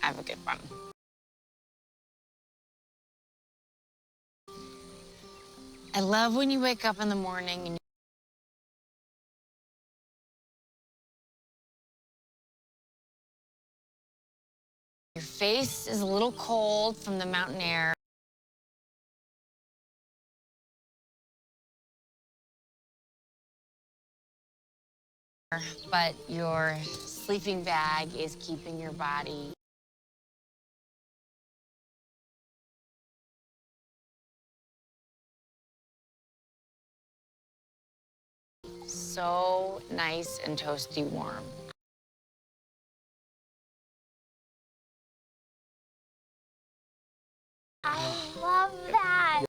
I have a good one. I love when you wake up in the morning and your face is a little cold from the mountain air. But your sleeping bag is keeping your body so nice and toasty warm. I love that.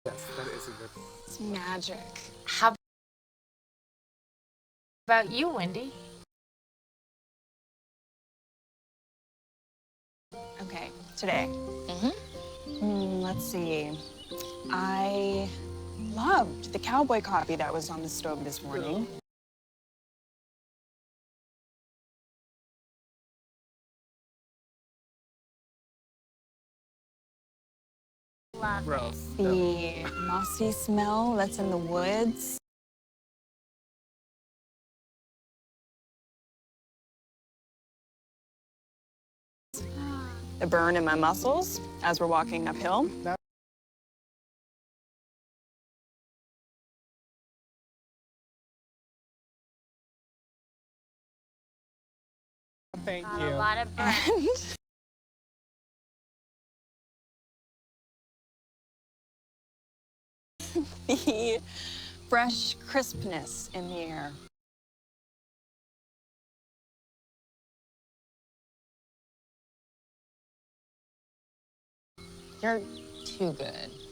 Yes, that is a good one. It's magic. How about you, Wendy? Okay, today. Mm-hmm. Let's see. I loved the cowboy coffee that was on the stove this morning. Love it. Gross. The mossy smell that's in the woods. The burn in my muscles as we're walking uphill. Thank Got you. a lot of bread. The fresh crispness in the air. You're too good.